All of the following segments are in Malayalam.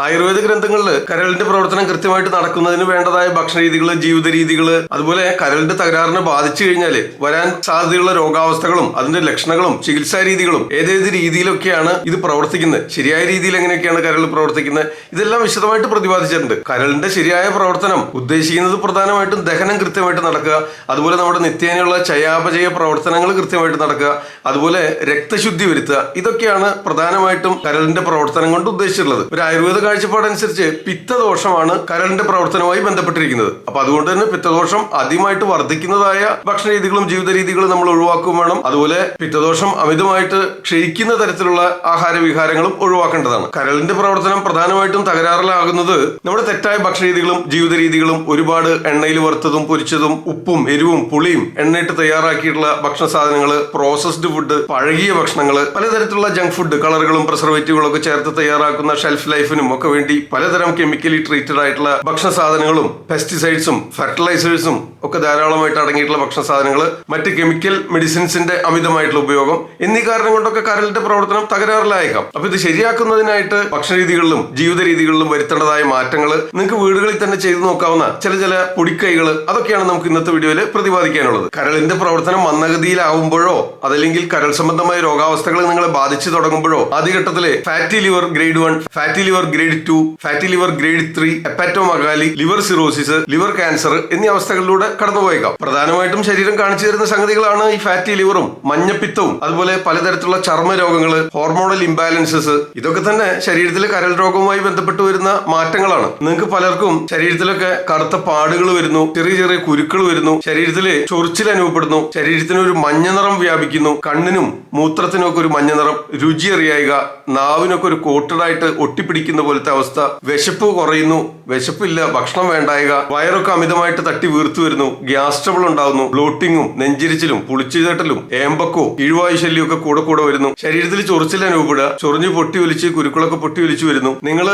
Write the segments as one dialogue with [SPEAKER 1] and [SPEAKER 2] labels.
[SPEAKER 1] ആയുർവേദ ഗ്രന്ഥങ്ങളിൽ കരളിന്റെ പ്രവർത്തനം കൃത്യമായിട്ട് നടക്കുന്നതിന് വേണ്ടതായ ഭക്ഷണ രീതികൾ, ജീവിത രീതികൾ, അതുപോലെ കരളിന്റെ തകരാറിനെ ബാധിച്ചു കഴിഞ്ഞാൽ വരാൻ സാധ്യതയുള്ള രോഗാവസ്ഥകളും അതിന്റെ ലക്ഷണങ്ങളും ചികിത്സാ രീതികളും ഏതേത് രീതിയിലൊക്കെയാണ് ഇത് പ്രവർത്തിക്കുന്നത്, ശരിയായ രീതിയിൽ എങ്ങനെയൊക്കെയാണ് കരൾ പ്രവർത്തിക്കുന്നത്, ഇതെല്ലാം വിശദമായിട്ട് പ്രതിപാദിച്ചിട്ടുണ്ട്. കരളിന്റെ ശരിയായ പ്രവർത്തനം ഉദ്ദേശിക്കുന്നത് പ്രധാനമായിട്ടും ദഹനം കൃത്യമായിട്ട് നടക്കുക, അതുപോലെ നമ്മുടെ നിത്യേനയുള്ള ചയാപചയ പ്രവർത്തനങ്ങൾ കൃത്യമായിട്ട് നടക്കുക, അതുപോലെ രക്തശുദ്ധി വരുത്തുക. ഇതൊക്കെയാണ് പ്രധാനമായിട്ടും കരളിന്റെ പ്രവർത്തനം കൊണ്ട് ഉദ്ദേശിച്ചിട്ടുള്ളത്. ഒരു ആയുർവേദ കാഴ്ചപ്പാടനുസരിച്ച് പിത്തദോഷമാണ് കരളിന്റെ പ്രവർത്തനവുമായി ബന്ധപ്പെട്ടിരിക്കുന്നത്. അപ്പൊ അതുകൊണ്ട് തന്നെ പിത്തദോഷം ആദ്യമായിട്ട് വർദ്ധിക്കുന്നതായ ഭക്ഷണ രീതികളും ജീവിത രീതികളും നമ്മൾ ഒഴിവാക്കുകയും വേണം. അതുപോലെ പിത്തദോഷം അമിതമായിട്ട് ക്ഷയിക്കുന്ന തരത്തിലുള്ള ആഹാര വിഹാരങ്ങളും ഒഴിവാക്കേണ്ടതാണ്. കരളിന്റെ പ്രവർത്തനം പ്രധാനമായിട്ടും തകരാറിലാകുന്നത് നമ്മുടെ തെറ്റായ ഭക്ഷണ രീതികളും ജീവിത രീതികളും, ഒരുപാട് എണ്ണയിൽ വറുത്തതും പൊരിച്ചതും ഉപ്പും എരിവും പുളിയും എണ്ണയിട്ട് തയ്യാറാക്കിയിട്ടുള്ള ഭക്ഷണ സാധനങ്ങൾ, പ്രോസസ്ഡ് ഫുഡ്, പഴകിയ ഭക്ഷണങ്ങൾ, പലതരത്തിലുള്ള ജങ്ക് ഫുഡ്, കളറുകളും പ്രിസർവേറ്റീവുകളും ഒക്കെ ചേർത്ത് തയ്യാറാക്കുന്ന ഷെൽഫ് ലൈഫിനും ഒക്കെ വേണ്ടി പലതരം കെമിക്കലി ട്രീറ്റഡ് ആയിട്ടുള്ള ഭക്ഷണ സാധനങ്ങളും പെസ്റ്റിസൈഡ്സും ഫെർട്ടിലൈസേഴ്സും ഒക്കെ ധാരാളമായിട്ട് അടങ്ങിയിട്ടുള്ള ഭക്ഷണ സാധനങ്ങൾ, മറ്റ് കെമിക്കൽ മെഡിസിൻസിന്റെ അമിതമായിട്ടുള്ള ഉപയോഗം എന്നീ കാരണം കൊണ്ടൊക്കെ കരളിന്റെ പ്രവർത്തനം തകരാറിലായേക്കാം. അപ്പൊ ഇത് ശരിയാക്കുന്നതിനായിട്ട് ഭക്ഷണ രീതികളിലും ജീവിത രീതികളിലും വരുത്തേണ്ടതായ മാറ്റങ്ങൾ നിങ്ങൾക്ക് വീടുകളിൽ തന്നെ ചെയ്തു നോക്കാവുന്ന ചില പൊടിക്കൈകൾ, അതൊക്കെയാണ് നമുക്ക് ഇന്നത്തെ വീഡിയോയിൽ പ്രതിപാദിക്കാനുള്ളത്. കരളിന്റെ പ്രവർത്തനം മന്ദഗതിയിലാവുമ്പോഴോ അതല്ലെങ്കിൽ കരൾ സംബന്ധമായ രോഗാവസ്ഥകൾ നിങ്ങളെ ബാധിച്ചു തുടങ്ങുമ്പോഴോ ആദ്യഘട്ടത്തില് fatty liver grade 1, fatty liver grade 2, fatty liver grade 3, hepatomegaly, liver cirrhosis, liver cancer എന്നീ അവസ്ഥകളിലൂടെ കടന്നുപോയേക്കാം. പ്രധാനമായിട്ടും ശരീരം കാണിച്ചു തരുന്ന സംഗതികളാണ് ഈ ഫാറ്റി ലിവറും മഞ്ഞപ്പിത്തവും, അതുപോലെ പലതരത്തിലുള്ള ചർമ്മ രോഗങ്ങൾ, ഹോർമോണൽ ഇംബാലൻസസ്. ഇതൊക്കെ തന്നെ ശരീരത്തിലെ കരൾ രോഗവുമായി ബന്ധപ്പെട്ട് വരുന്ന മാറ്റങ്ങളാണ്. നിങ്ങൾക്ക് പലർക്കും ശരീരത്തിലൊക്കെ കറുത്ത പാടുകൾ വരുന്നു, ചെറിയ കുരുക്കൾ വരുന്നു, ശരീരത്തില് ചൊറിച്ചിൽ അനുഭവപ്പെടുന്നു, ശരീരത്തിന് ഒരു മഞ്ഞ നിറം വ്യാപിക്കുന്നു, കണ്ണിനും മൂത്രത്തിനും ഒക്കെ ഒരു മഞ്ഞ നിറം, രുചി അറിയായിക, നാവിനൊക്കെ ഒരു കോട്ടഡായിട്ട് ഒട്ടിപ്പിടിക്കുന്ന പോലത്തെ അവസ്ഥ, വിശപ്പ് കുറയുന്നു, വിശപ്പില്ല, ഭക്ഷണം വേണ്ടായിക, വയറൊക്കെ അമിതമായിട്ട് തട്ടി വീർത്തു വരുന്നു, ഗ്യാസ് ട്രബിൾ ഉണ്ടാവുന്നു, ബ്ലോട്ടിങ്ങും നെഞ്ചിരിച്ചിലും പുളിച്ചുതട്ടലും ഏമ്പക്കോ ഇഴുവായു ശല്യം ഒക്കെ കൂടെ വരുന്നു, ശരീരത്തിൽ ചൊറിച്ചിൽ അനുഭവപ്പെടുക, ചൊറിഞ്ഞ് പൊട്ടി ഒലിച്ച് കുരുക്കളൊക്കെ പൊട്ടി ഒലിച്ചു വരുന്നു, നിങ്ങൾ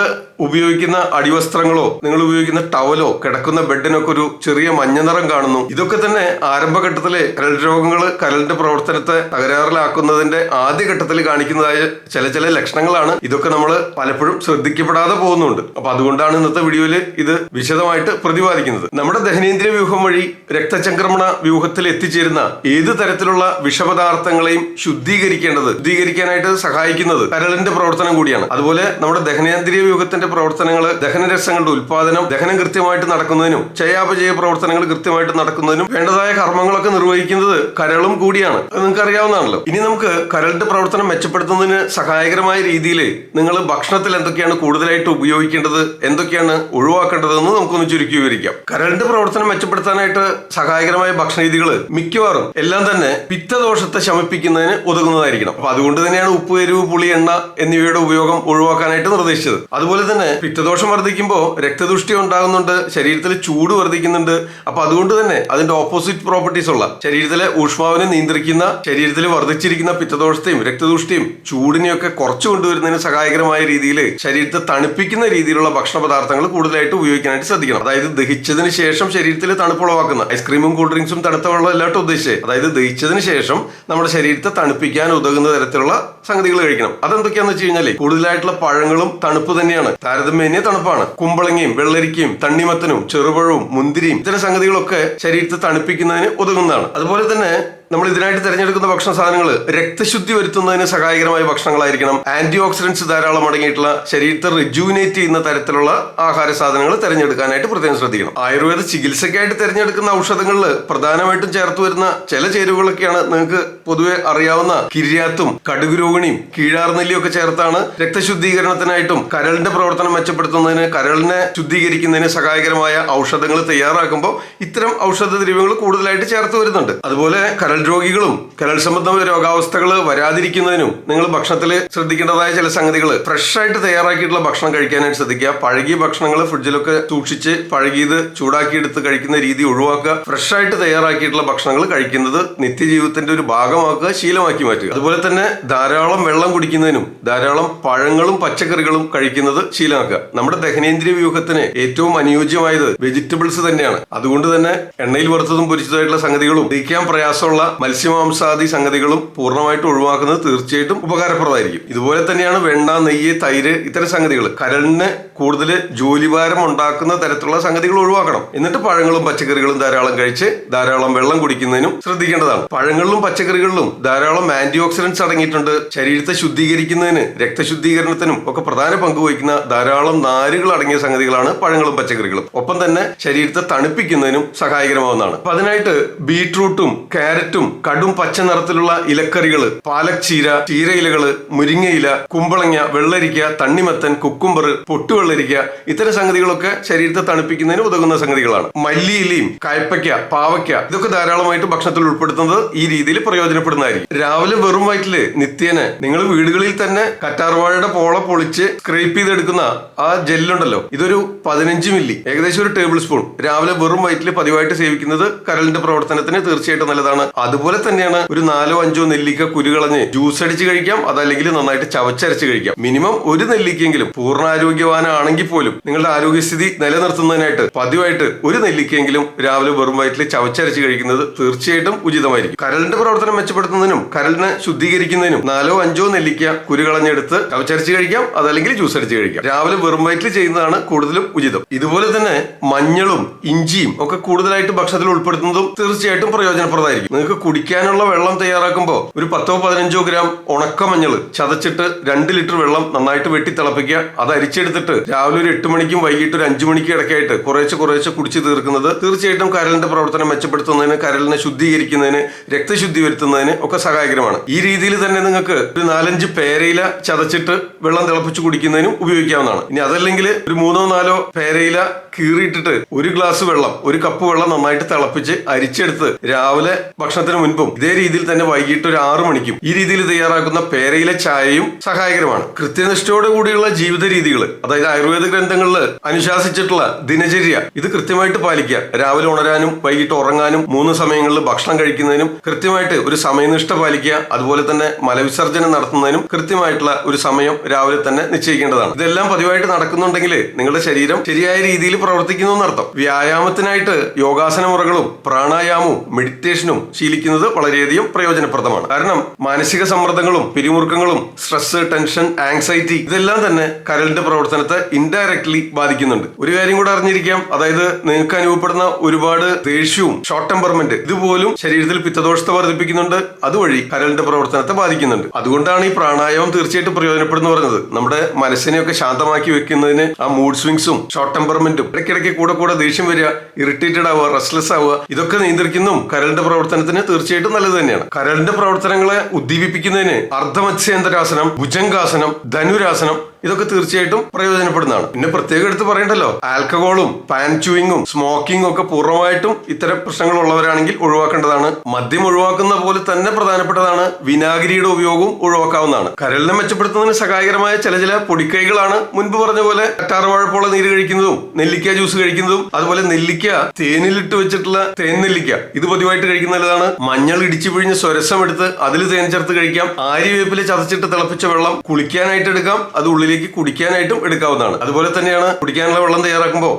[SPEAKER 1] ഉപയോഗിക്കുന്ന അടിവസ്ത്രങ്ങളോ നിങ്ങൾ ഉപയോഗിക്കുന്ന ടവലോ കിടക്കുന്ന ബെഡിനൊക്കെ ഒരു ചെറിയ മഞ്ഞ നിറം കാണുന്നു. ഇതൊക്കെ തന്നെ ആരംഭഘട്ടത്തിലെ കരൾ രോഗങ്ങൾ കരളിന്റെ പ്രവർത്തനത്തെ തകരാറിലാക്കുന്നതിന്റെ ആദ്യഘട്ടത്തിൽ കാണിക്കുന്നതായ ചില ലക്ഷണങ്ങളാണ്. ഇതൊക്കെ നമ്മൾ പലപ്പോഴും ശ്രദ്ധിക്കപ്പെടാതെ പോകുന്നുണ്ട്. അപ്പൊ അതുകൊണ്ടാണ് ഇന്നത്തെ വീഡിയോയിൽ ഇത് വിശദമായിട്ട് പ്രതിപാദിക്കുന്നത്. നമ്മുടെ ദഹനേന്ദ്രിയ വ്യൂഹം വഴി രക്തചംക്രമണ വ്യൂഹത്തിൽ എത്തിച്ചേരുന്ന ഏത് തരത്തിലുള്ള വിഷപദാർത്ഥങ്ങളെയും ശുദ്ധീകരിക്കാനായിട്ട് സഹായിക്കുന്നത് കരളിന്റെ പ്രവർത്തനം കൂടിയാണ്. അതുപോലെ നമ്മുടെ ദഹനേന്ദ്രിയ വ്യൂഹത്തിന്റെ പ്രവർത്തനങ്ങൾ, ദഹനരസങ്ങളുടെ ഉൽപാദനം, ദഹനം കൃത്യമായിട്ട് നടക്കുന്നതിനും ചയാപചയ പ്രവർത്തനങ്ങൾ കൃത്യമായിട്ട് നടക്കുന്നതിനും വേണ്ടതായ കർമ്മങ്ങളൊക്കെ നിർവഹിക്കുന്നത് കരളും കൂടിയാണ്. അത് നിങ്ങൾക്ക് അറിയാവുന്നതാണല്ലോ. ഇനി നമുക്ക് കരളിന്റെ പ്രവർത്തനം മെച്ചപ്പെടുത്തുന്നതിന് സഹായകരമായ രീതിയിൽ നിങ്ങൾ ഭക്ഷണത്തിൽ എന്തൊക്കെയാണ് കൂടുതലായിട്ട് ഉപയോഗിക്കേണ്ടത്, എന്തൊക്കെയാണ് ഒഴിവാക്കേണ്ടതെന്ന് നമുക്കൊന്ന് ചുരുക്കി വിവരിക്കാം. കരളിന്റെ പ്രവർത്തനം മെച്ചപ്പെടുത്താനായിട്ട് സഹായകരമായ ഭക്ഷണ രീതികൾ മിക്കവാറും എല്ലാം തന്നെ പിത്തദോഷത്തെ ശമിപ്പിക്കുന്നതിന് ഉതകുന്നതായിരിക്കണം. അപ്പൊ അതുകൊണ്ട് തന്നെയാണ് ഉപ്പ്, എരിവ്, പുളി, എണ്ണ എന്നിവയുടെ ഉപയോഗം ഒഴിവാക്കാനായിട്ട് നിർദ്ദേശിച്ചത്. അതുപോലെ തന്നെ പിത്തദോഷം വർദ്ധിക്കുമ്പോൾ രക്തദുഷ്ടി ഉണ്ടാകുന്നുണ്ട്, ശരീരത്തിൽ ചൂട് വർദ്ധിക്കുന്നുണ്ട്. അപ്പൊ അതുകൊണ്ട് തന്നെ അതിന്റെ ഓപ്പോസിറ്റ് പ്രോപ്പർട്ടീസ് ഉള്ള ശരീരത്തിലെ ഊഷ്മാവിനെ നിയന്ത്രിക്കുന്ന, ശരീരത്തിൽ വർദ്ധിച്ചിരിക്കുന്ന പിത്തദോഷത്തെയും രക്തദുഷ്ടിയും ചൂടിനെയൊക്കെ കുറച്ചു കൊണ്ടുവരുന്നതിന് സഹായകരമായ രീതിയിൽ ശരീരത്തെ തണുപ്പിക്കുന്ന രീതിയിലുള്ള ഭക്ഷണ പദാർത്ഥങ്ങൾ കൂടുതലായിട്ട് ഉപയോഗിക്കാനായിട്ട് ശ്രദ്ധിക്കണം. അതായത് ദഹിച്ചതിന് ശേഷം ശരീരത്തിൽ തണുപ്പുളവാക്കുന്ന ഐസ്ക്രീമും കൂൾ ഡ്രിങ്ക്സും തണുത്ത വെള്ളം എല്ലായിട്ടും ഉദ്ദേശിച്ചത്. അതായത് ദഹിച്ചതിന് ശേഷം നമ്മുടെ ശരീരത്തെ തണുപ്പിക്കാൻ ഉതകുന്ന തരത്തിലുള്ള സംഗതികൾ കഴിക്കണം. അതെന്തൊക്കെയാന്ന് വെച്ച് കഴിഞ്ഞാൽ കൂടുതലായിട്ടുള്ള പഴങ്ങളും തണുപ്പ് തന്നെയാണ്, താരതമ്യേന തണുപ്പാണ്. കുമ്പളങ്ങയും വെള്ളരിക്കയും തണ്ണിമത്തനും ചെറുപഴവും മുന്തിരിയും ഇത്തരം സംഗതികളൊക്കെ ശരീരത്തെ തണുപ്പിക്കുന്നതിന് ഉതകുന്നതാണ്. അതുപോലെ തന്നെ നമ്മൾ ഇതിനായിട്ട് തിരഞ്ഞെടുക്കുന്ന ഭക്ഷണ സാധനങ്ങൾ രക്തശുദ്ധി വരുത്തുന്നതിന് സഹായകരമായ ഭക്ഷണങ്ങളായിരിക്കണം. ആന്റി ഓക്സിഡൻസ് ധാരാളം അടങ്ങിയിട്ടുള്ള, ശരീരത്തെ റിജുവിനേറ്റ് ചെയ്യുന്ന തരത്തിലുള്ള ആഹാര സാധനങ്ങൾ തിരഞ്ഞെടുക്കാനായിട്ട് പ്രത്യേകം ശ്രദ്ധിക്കണം. ആയുർവേദ ചികിത്സയ്ക്കായിട്ട് തിരഞ്ഞെടുക്കുന്ന ഔഷധങ്ങളിൽ പ്രധാനമായിട്ടും ചേർത്ത് വരുന്ന ചില ചേരുവകളൊക്കെയാണ് നിങ്ങൾക്ക് പൊതുവെ അറിയാവുന്ന കിര്യാത്തും കടുകുരോഗിണിയും കീഴാർനെല്ലിയും ഒക്കെ ചേർത്താണ് രക്തശുദ്ധീകരണത്തിനായിട്ടും കരളിന്റെ പ്രവർത്തനം മെച്ചപ്പെടുത്തുന്നതിന്, കരളിനെ ശുദ്ധീകരിക്കുന്നതിന് സഹായകരമായ ഔഷധങ്ങൾ തയ്യാറാക്കുമ്പോൾ ഇത്തരം ഔഷധ ദ്രവ്യങ്ങൾ കൂടുതലായിട്ട് ചേർത്ത് വരുന്നുണ്ട്. അതുപോലെ കരൾ രോഗികളും കരൾ സംബന്ധമായ രോഗാവസ്ഥകൾ വരാതിരിക്കുന്നതിനും നിങ്ങൾ ഭക്ഷണത്തിൽ ശ്രദ്ധിക്കേണ്ടതായ ചില സംഗതികൾ, ഫ്രഷ് ആയിട്ട് തയ്യാറാക്കിയിട്ടുള്ള ഭക്ഷണം കഴിക്കാനായിട്ട് ശ്രദ്ധിക്കുക. പഴകിയ ഭക്ഷണങ്ങൾ ഫ്രിഡ്ജിലൊക്കെ സൂക്ഷിച്ച് പഴകിയത് ചൂടാക്കിയെടുത്ത് കഴിക്കുന്ന രീതി ഒഴിവാക്കുക. ഫ്രഷ് ആയിട്ട് തയ്യാറാക്കിയിട്ടുള്ള ഭക്ഷണങ്ങൾ കഴിക്കുന്നത് നിത്യജീവിതത്തിന്റെ ഒരു ഭാഗമാക്കുക, ശീലമാക്കി മാറ്റുക. അതുപോലെ തന്നെ ധാരാളം വെള്ളം കുടിക്കുന്നതിനും ധാരാളം പഴങ്ങളും പച്ചക്കറികളും കഴിക്കുന്നത് ശീലമാക്കുക. നമ്മുടെ ദഹനേന്ദ്രിയ വ്യൂഹത്തിന് ഏറ്റവും അനുയോജ്യമായത് വെജിറ്റബിൾസ് തന്നെയാണ്. അതുകൊണ്ട് തന്നെ എണ്ണയിൽ വറുത്തതും പൊരിച്ചതായിട്ടുള്ള സംഗതികളും ദഹിക്കാൻ പ്രയാസമുള്ള മത്സ്യമാംസാദി സംഗതികളും പൂർണ്ണമായിട്ട് ഒഴിവാക്കുന്നത് തീർച്ചയായിട്ടും ഉപകാരപ്രദമായിരിക്കും. ഇതുപോലെ തന്നെയാണ് വെണ്ണ, നെയ്യ്, തൈര് ഇത്തരം സംഗതികൾ. കരളിന് കൂടുതൽ ജോലിഭാരം ഉണ്ടാക്കുന്ന തരത്തിലുള്ള സംഗതികൾ ഒഴിവാക്കണം. എന്നിട്ട് പഴങ്ങളും പച്ചക്കറികളും ധാരാളം കഴിച്ച് ധാരാളം വെള്ളം കുടിക്കുന്നതിനും ശ്രദ്ധിക്കേണ്ടതാണ്. പഴങ്ങളിലും പച്ചക്കറികളിലും ധാരാളം ആന്റി ഓക്സിഡന്റ്സ് അടങ്ങിയിട്ടുണ്ട്. ശരീരത്തെ ശുദ്ധീകരിക്കുന്നതിന്, രക്തശുദ്ധീകരണത്തിനും ഒക്കെ പ്രധാന പങ്ക് വഹിക്കുന്ന ധാരാളം നാരുകൾ അടങ്ങിയ സംഗതികളാണ് പഴങ്ങളും പച്ചക്കറികളും. ഒപ്പം തന്നെ ശരീരത്തെ തണുപ്പിക്കുന്നതിനും സഹായകരമാവുന്നതാണ്. അപ്പൊ അതിനായിട്ട് ബീട്രൂട്ടും ക്യാരറ്റും കടും പച്ച നിറത്തിലുള്ള ഇലക്കറികള്, പാലക് ചീര, ചീരയിലകള്, മുരിങ്ങയില, കുമ്പളങ്ങ, വെള്ളരിക്ക, തണ്ണിമത്തൻ, കുക്കുംബർ, പൊട്ടുവെള്ളരിക്ക ഇത്തരം സംഗതികളൊക്കെ ശരീരത്തെ തണുപ്പിക്കുന്നതിന് ഉതകുന്ന സംഗതികളാണ്. മല്ലിയിലയും കയ്പയ്ക്ക, പാവയ്ക്ക ഇതൊക്കെ ധാരാളമായിട്ട് ഭക്ഷണത്തിൽ ഉൾപ്പെടുത്തുന്നത് ഈ രീതിയിൽ പ്രയോജനപ്പെടുന്നതായിരിക്കും. രാവിലെ വെറും വയറ്റില് നിത്യേന നിങ്ങൾ വീടുകളിൽ തന്നെ കറ്റാർവാഴയുടെ പോള പൊളിച്ച് സ്ക്രേപ്പ് ചെയ്തെടുക്കുന്ന ആ ജെല്ലുണ്ടല്ലോ, ഇതൊരു 15 മില്ലി, ഏകദേശം ഒരു ടേബിൾ സ്പൂൺ രാവിലെ വെറും വയറ്റിൽ പതിവായിട്ട് സേവിക്കുന്നത് കരളിന്റെ പ്രവർത്തനത്തിന് തീർച്ചയായിട്ടും നല്ലതാണ്. അതുപോലെ തന്നെയാണ് ഒരു 4-5 നെല്ലിക്ക കുരുകളഞ്ഞ് ജ്യൂസ് അടിച്ച് കഴിക്കാം. അതല്ലെങ്കിൽ നന്നായിട്ട് ചവച്ചരച്ച് കഴിക്കാം. മിനിമം ഒരു നെല്ലിക്കെങ്കിലും, പൂർണ്ണ ആരോഗ്യവാനാണെങ്കിൽ പോലും നിങ്ങളുടെ ആരോഗ്യസ്ഥിതി നിലനിർത്തുന്നതിനായിട്ട് പതിവായിട്ട് ഒരു നെല്ലിക്കെങ്കിലും രാവിലെ വെറും വയറ്റിൽ ചവച്ചരച്ച് കഴിക്കുന്നത് തീർച്ചയായിട്ടും ഉചിതമായിരിക്കും. കരളിന്റെ പ്രവർത്തനം മെച്ചപ്പെടുത്തുന്നതിനും കരളിനെ ശുദ്ധീകരിക്കുന്നതിനും 4-5 നെല്ലിക്ക കുരുകളഞ്ഞെടുത്ത് ചവച്ചരച്ച് കഴിക്കാം. അതല്ലെങ്കിൽ ജ്യൂസ് അടിച്ച് കഴിക്കാം. രാവിലെ വെറും വയറ്റിൽ ചെയ്യുന്നതാണ് കൂടുതലും ഉചിതം. ഇതുപോലെ തന്നെ മഞ്ഞളും ഇഞ്ചിയും ഒക്കെ കൂടുതലായിട്ട് ഭക്ഷണത്തിൽ ഉൾപ്പെടുത്തുന്നതും തീർച്ചയായിട്ടും പ്രയോജനപ്രദമായിരിക്കും. നിങ്ങൾക്ക് കുടിക്കാനുള്ള വെള്ളം തയ്യാറാക്കുമ്പോൾ ഒരു 10-15 ഗ്രാം ഉണക്കമഞ്ഞൾ ചതച്ചിട്ട് 2 ലിറ്റർ വെള്ളം നന്നായിട്ട് വെട്ടി തിളപ്പിക്കുക. അത് അരിച്ചെടുത്തിട്ട് രാവിലെ ഒരു 8 മണിക്കും വൈകിട്ട് ഒരു 5 മണിക്കും ഇടയ്ക്കായിട്ട് കുറേശ്ശെ കുടിച്ച് തീർക്കുന്നത് തീർച്ചയായിട്ടും കരളിന്റെ പ്രവർത്തനം മെച്ചപ്പെടുത്തുന്നതിന്, കരളിനെ ശുദ്ധീകരിക്കുന്നതിന്, രക്തശുദ്ധി വരുത്തുന്നതിന് ഒക്കെ സഹായകരമാണ്. ഈ രീതിയിൽ തന്നെ നിങ്ങൾക്ക് ഒരു 4-5 പേരയില ചതച്ചിട്ട് വെള്ളം തിളപ്പിച്ച് കുടിക്കുന്നതിനും ഉപയോഗിക്കാവുന്നതാണ്. ഇനി അതല്ലെങ്കിൽ ഒരു 3-4 പേരയില കീറിയിട്ടിട്ട് 1 ഗ്ലാസ് വെള്ളം, 1 കപ്പ് വെള്ളം നന്നായിട്ട് തിളപ്പിച്ച് അരിച്ചെടുത്ത് രാവിലെ ഭക്ഷണത്തിന് മുൻപും ഇതേ രീതിയിൽ തന്നെ വൈകിട്ട് ഒരു 6 മണിക്കും ഈ രീതിയിൽ തയ്യാറാക്കുന്ന പേരയില ചായയും സഹായകരമാണ്. കൃത്യനിഷ്ഠയോട് കൂടിയുള്ള ജീവിത രീതികൾ, അതായത് ആയുർവേദ ഗ്രന്ഥങ്ങളിൽ അനുശാസിച്ചിട്ടുള്ള ദിനചര്യ, ഇത് കൃത്യമായിട്ട് പാലിക്കുക. രാവിലെ ഉണരാനും വൈകിട്ട് ഉറങ്ങാനും 3 സമയങ്ങളിൽ ഭക്ഷണം കഴിക്കുന്നതിനും കൃത്യമായിട്ട് ഒരു സമയനിഷ്ഠ പാലിക്കുക. അതുപോലെ തന്നെ മലവിസർജനം നടത്തുന്നതിനും കൃത്യമായിട്ടുള്ള ഒരു സമയം രാവിലെ തന്നെ നിശ്ചയിക്കേണ്ടതാണ്. ഇതെല്ലാം പതിവായിട്ട് നടക്കുന്നുണ്ടെങ്കിൽ നിങ്ങളുടെ ശരീരം ശരിയായ രീതിയിൽ പ്രവർത്തിക്കുന്നു എന്നർത്ഥം. വ്യായാമത്തിനായിട്ട് യോഗാസന മുറകളും പ്രാണായാമവും മെഡിറ്റേഷനും ശീലിക്കുന്നത് വളരെയധികം പ്രയോജനപ്രദമാണ്. കാരണം മാനസിക സമ്മർദ്ദങ്ങളും പിരിമുറുക്കങ്ങളും സ്ട്രെസ്, ടെൻഷൻ, ആങ്സൈറ്റി ഇതെല്ലാം തന്നെ കരളിന്റെ പ്രവർത്തനത്തെ ഇൻഡയറക്ട്ലി ബാധിക്കുന്നുണ്ട്. ഒരു കാര്യം കൂടെ അറിഞ്ഞിരിക്കാം, അതായത് നിങ്ങൾക്ക് അനുഭവപ്പെടുന്ന ഒരുപാട് ദേഷ്യവും ഷോർട്ട് ടെമ്പർമെന്റ് ഇതുപോലും ശരീരത്തിൽ പിത്തദോഷത്തെ വർദ്ധിപ്പിക്കുന്നുണ്ട്. അതുവഴി കരളിന്റെ പ്രവർത്തനത്തെ ബാധിക്കുന്നുണ്ട്. അതുകൊണ്ടാണ് ഈ പ്രാണായാമം തീർച്ചയായിട്ടും പ്രയോജനപ്പെടുന്നു പറഞ്ഞത്. നമ്മുടെ മനസ്സിനെയൊക്കെ ശാന്തമാക്കി വെക്കുന്നതിന്, ആ മൂഡ് സ്വിങ്സും ഷോർട്ട് ടെമ്പർമെന്റും ഇടയ്ക്കിടയ്ക്ക് കൂടെ ദേഷ്യം വരിക, ഇറിറ്റേറ്റഡ് ആവുക, റെസ്റ്റ്ലെസ് ആവുക ഇതൊക്കെ നിയന്ത്രിക്കുന്നതും കരളിന്റെ പ്രവർത്തനത്തിന് തീർച്ചയായിട്ടും നല്ലത് തന്നെയാണ്. കരളിന്റെ പ്രവർത്തനങ്ങളെ ഉദ്ദീപിപ്പിക്കുന്നതിന് അർദ്ധമത്സ്യേന്ദ്രാസനം, ഭുജംഗാസനം, ധനുരാസനം ഇതൊക്കെ തീർച്ചയായിട്ടും പ്രയോജനപ്പെടുന്നതാണ്. പിന്നെ പ്രത്യേകം എടുത്ത് പറയണ്ടല്ലോ, ആൽക്കഹോളും പാൻ ച്യൂയിങ്ങും സ്മോക്കിംഗും ഒക്കെ പൂർണ്ണമായിട്ടും ഇത്തരം പ്രശ്നങ്ങൾ ഉള്ളവരാണെങ്കിൽ ഒഴിവാക്കേണ്ടതാണ്. മദ്യം ഒഴിവാക്കുന്ന പോലെ തന്നെ പ്രധാനപ്പെട്ടതാണ് വിനാഗിരിയുടെ ഉപയോഗവും ഒഴിവാക്കാവുന്നതാണ്. കരളിനെ മെച്ചപ്പെടുത്തുന്നതിന് സഹായകരമായ ചില പൊടിക്കൈകളാണ് മുൻപ് പറഞ്ഞ പോലെ കറ്റാർവാഴപ്പോള നീര് കഴിക്കുന്നതും നെല്ലിക്ക ജ്യൂസ് കഴിക്കുന്നതും, അതുപോലെ നെല്ലിക്ക തേനിലിട്ട് വെച്ചിട്ടുള്ള തേൻ നെല്ലിക്ക ഇത് പതിവായിട്ട് കഴിക്കുന്ന നല്ലതാണ്. മഞ്ഞൾ ഇടിച്ചു പിഴിഞ്ഞ് സ്വരസം എടുത്ത് അതിൽ തേൻ ചേർത്ത് കഴിക്കാം. ആര്യവേപ്പില ചതച്ചിട്ട് തിളപ്പിച്ച വെള്ളം കുളിക്കാനായിട്ട് എടുക്കാം. അത് ഉള്ളിലേക്ക് കുടിക്കാനായിട്ടും എടുക്കാവുന്നതാണ്. അതുപോലെ തന്നെയാണ് കുടിക്കാനുള്ള വെള്ളം തയ്യാറാക്കുമ്പോൾ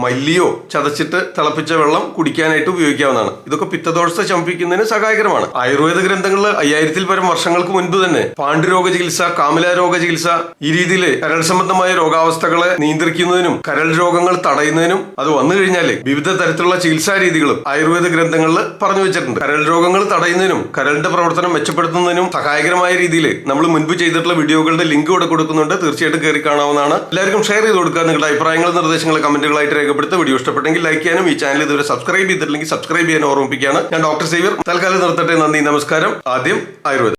[SPEAKER 1] മല്ലിയോ ചതച്ചിട്ട് തിളപ്പിച്ച വെള്ളം കുടിക്കാനായിട്ട് ഉപയോഗിക്കാവുന്നതാണ്. ഇതൊക്കെ പിത്തദോഷത്തെ ശമിപ്പിക്കുന്നതിന് സഹായകരമാണ്. ആയുർവേദ ഗ്രന്ഥങ്ങളിൽ 5000-ൽ പരം വർഷങ്ങൾക്ക് മുൻപ് തന്നെ പാണ്ഡുരോഗ ചികിത്സ, കാമില രോഗ ചികിത്സ ഈ രീതിയിൽ കരൾ സംബന്ധമായ രോഗാവസ്ഥകളെ നിയന്ത്രിക്കുന്നതിനും കരൾ രോഗങ്ങൾ തടയുന്നതിനും അത് വന്നു കഴിഞ്ഞാൽ വിവിധ തരത്തിലുള്ള ചികിത്സാ രീതികളും ആയുർവേദ ഗ്രന്ഥങ്ങളിൽ പറഞ്ഞു വെച്ചിട്ടുണ്ട്. കരൾ രോഗങ്ങൾ തടയുന്നതിനും കരളിന്റെ പ്രവർത്തനം മെച്ചപ്പെടുത്തുന്നതിനും സഹായകരമായ രീതിയിൽ നമ്മൾ മുൻപ് ചെയ്തിട്ടുള്ള വീഡിയോകളുടെ ലിങ്ക് ഇവിടെ കൊടുക്കുന്നുണ്ട്. തീർച്ചയായിട്ടും കയറി കാണാവുന്നതാണ്. എല്ലാവർക്കും ഷെയർ ചെയ്ത് കൊടുക്കുക. നിങ്ങളുടെ അഭിപ്രായങ്ങളും നിർദ്ദേശങ്ങളും കമന്റുകളായിട്ട് രേഖപ്പെടുത്തുക. വീഡിയോ ഇഷ്ടപ്പെട്ടെങ്കിൽ ലൈക്ക് ചെയ്യാനും ഈ ചാനൽ ഇതുവരെ സബ്സ്ക്രൈബ് ചെയ്തിട്ടില്ലെങ്കിൽ സബ്സ്ക്രൈബ് ചെയ്യാൻ ഓർമ്മിപ്പിക്കുകയാണ്. ഞാൻ ഡോക്ടർ സേവ്യർ. തൽക്കാലം നിർത്തട്ടെ. നന്ദി, നമസ്കാരം. ആദ്യം ആയുർവേദം.